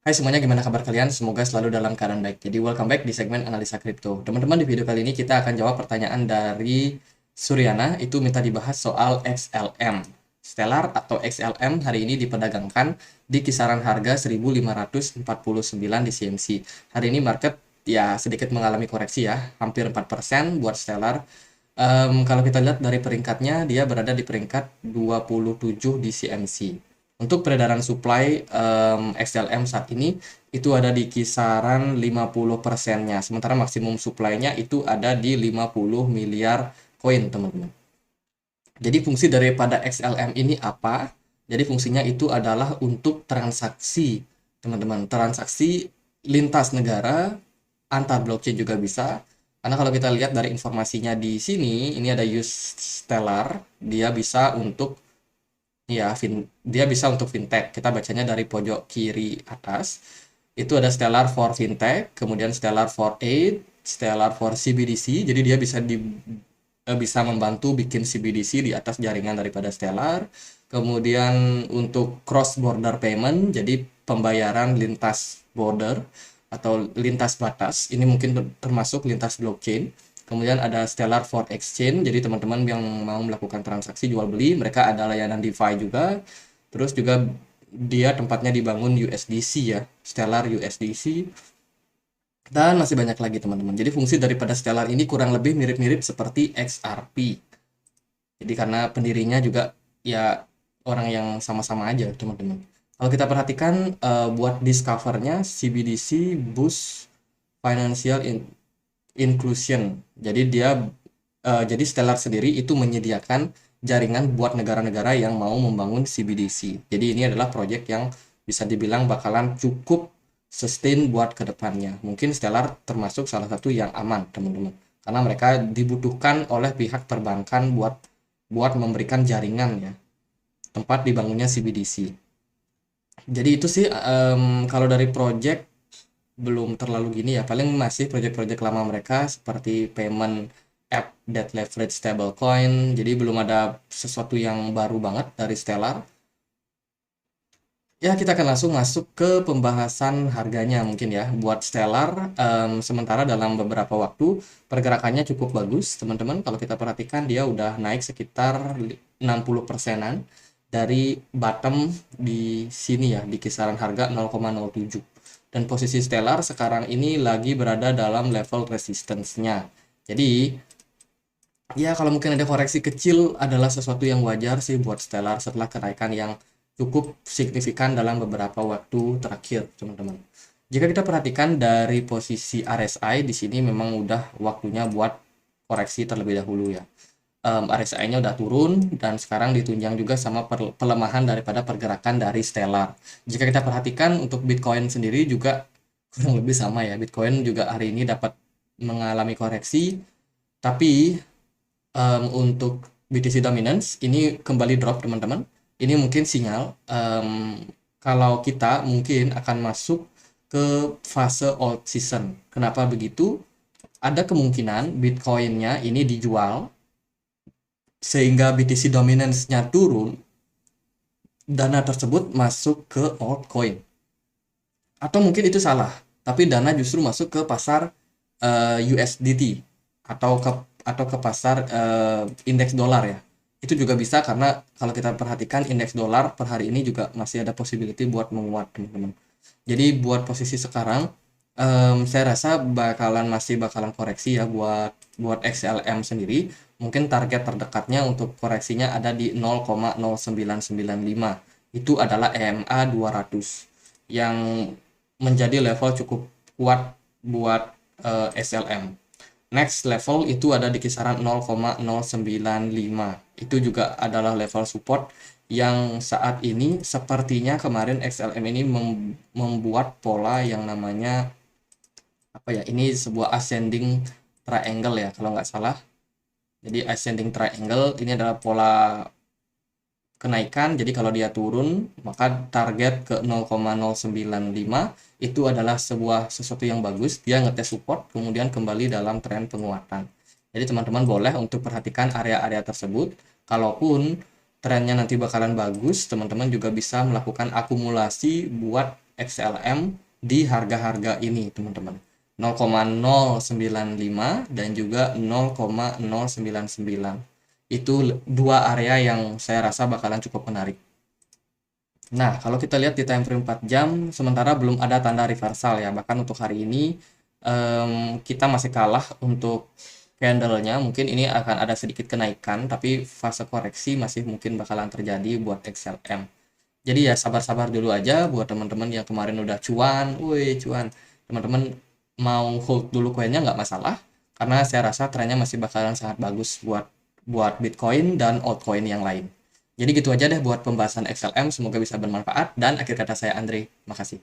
Hai semuanya, gimana kabar kalian? Semoga selalu dalam keadaan baik. Jadi welcome back di segmen analisa kripto. Teman-teman, di video kali ini kita akan jawab pertanyaan dari Suryana. Itu minta dibahas soal XLM. Stellar atau XLM hari ini diperdagangkan di kisaran harga 1549 di CMC. Hari ini market ya sedikit mengalami koreksi ya, hampir 4% buat Stellar. Kalau kita lihat dari peringkatnya, dia berada di peringkat 27 di CMC. Untuk peredaran supply XLM saat ini itu ada di kisaran 50%-nya. Sementara maksimum supply-nya itu ada di 50 miliar koin, teman-teman. Jadi fungsi daripada XLM ini apa? Jadi fungsinya itu adalah untuk transaksi, teman-teman. Transaksi lintas negara, antar blockchain juga bisa. Karena kalau kita lihat dari informasinya di sini, ini ada use Stellar, dia bisa untuk ya, dia bisa untuk fintech. Kita bacanya dari pojok kiri atas. Itu ada Stellar for Fintech, kemudian Stellar for Aid, Stellar for CBDC. Jadi dia bisa membantu bikin CBDC di atas jaringan daripada Stellar. Kemudian untuk cross border payment, jadi pembayaran lintas border atau lintas batas. Ini mungkin termasuk lintas blockchain. Kemudian ada Stellar for Exchange, jadi teman-teman yang mau melakukan transaksi jual beli, mereka ada layanan DeFi juga. Terus juga dia tempatnya dibangun USDC ya, Stellar USDC. Dan masih banyak lagi teman-teman. Jadi fungsi daripada Stellar ini kurang lebih mirip-mirip seperti XRP. Jadi karena pendirinya juga ya orang yang sama-sama aja teman-teman. Kalau kita perhatikan buat discovernya CBDC Boost Financial Inclusion. Jadi Stellar sendiri itu menyediakan jaringan buat negara-negara yang mau membangun CBDC. Jadi ini adalah proyek yang bisa dibilang bakalan cukup sustain buat kedepannya. Mungkin Stellar termasuk salah satu yang aman, teman-teman. Karena mereka dibutuhkan oleh pihak perbankan buat memberikan jaringan ya, tempat dibangunnya CBDC. Jadi itu sih kalau dari project belum terlalu gini ya, paling masih project-project lama mereka seperti payment app that leverage stablecoin. Jadi belum ada sesuatu yang baru banget dari Stellar. Ya, kita akan langsung masuk ke pembahasan harganya mungkin ya. Buat Stellar, sementara dalam beberapa waktu pergerakannya cukup bagus, teman-teman. Kalau kita perhatikan dia udah naik sekitar 60%-an dari bottom di sini ya, di kisaran harga 0,07. Dan posisi Stellar sekarang ini lagi berada dalam level resistance-nya. Jadi, ya kalau mungkin ada koreksi kecil adalah sesuatu yang wajar sih buat Stellar setelah kenaikan yang cukup signifikan dalam beberapa waktu terakhir, teman-teman. Jika kita perhatikan dari posisi RSI di sini memang udah waktunya buat koreksi terlebih dahulu ya. RSI-nya udah turun dan sekarang ditunjang juga sama pelemahan daripada pergerakan dari Stellar. Jika kita perhatikan untuk Bitcoin sendiri juga kurang lebih sama ya. Bitcoin juga hari ini dapat mengalami koreksi, tapi untuk BTC Dominance ini kembali drop, teman-teman. Ini mungkin sinyal kalau kita mungkin akan masuk ke fase old season. Kenapa begitu? Ada kemungkinan Bitcoin-nya ini dijual sehingga BTC dominance-nya turun, dana tersebut masuk ke altcoin. Atau mungkin itu salah, tapi dana justru masuk ke pasar USDT atau ke pasar indeks dolar ya. Itu juga bisa karena kalau kita perhatikan indeks dolar per hari ini juga masih ada possibility buat menguat, teman-teman. Jadi buat posisi sekarang saya rasa masih bakalan koreksi ya buat XLM sendiri. Mungkin target terdekatnya untuk koreksinya ada di 0,0995. Itu adalah EMA 200 yang menjadi level cukup kuat buat SLM. Next level itu ada di kisaran 0,095. Itu juga adalah level support yang saat ini sepertinya kemarin XLM ini membuat pola yang namanya apa ya? Ini sebuah ascending triangle ya kalau nggak salah. Jadi ascending triangle ini adalah pola kenaikan. Jadi kalau dia turun, maka target ke 0,095 itu adalah sesuatu yang bagus. Dia ngetes support, kemudian kembali dalam tren penguatan. Jadi teman-teman boleh untuk perhatikan area-area tersebut. Kalaupun trennya nanti bakalan bagus, teman-teman juga bisa melakukan akumulasi buat XLM di harga-harga ini, teman-teman. 0,095 dan juga 0,099. Itu dua area yang saya rasa bakalan cukup menarik. Nah, kalau kita lihat di time frame 4 jam, sementara belum ada tanda reversal ya. Bahkan untuk hari ini kita masih kalah untuk candle-nya. Mungkin ini akan ada sedikit kenaikan, tapi fase koreksi masih mungkin bakalan terjadi buat XLM. Jadi ya sabar-sabar dulu aja buat teman-teman yang kemarin udah cuan, woi cuan. Teman-teman mau hold dulu koinnya nggak masalah, karena saya rasa trennya masih bakalan sangat bagus buat buat Bitcoin dan altcoin yang lain. Jadi gitu aja deh buat pembahasan XLM, semoga bisa bermanfaat dan akhir kata saya Andre, makasih.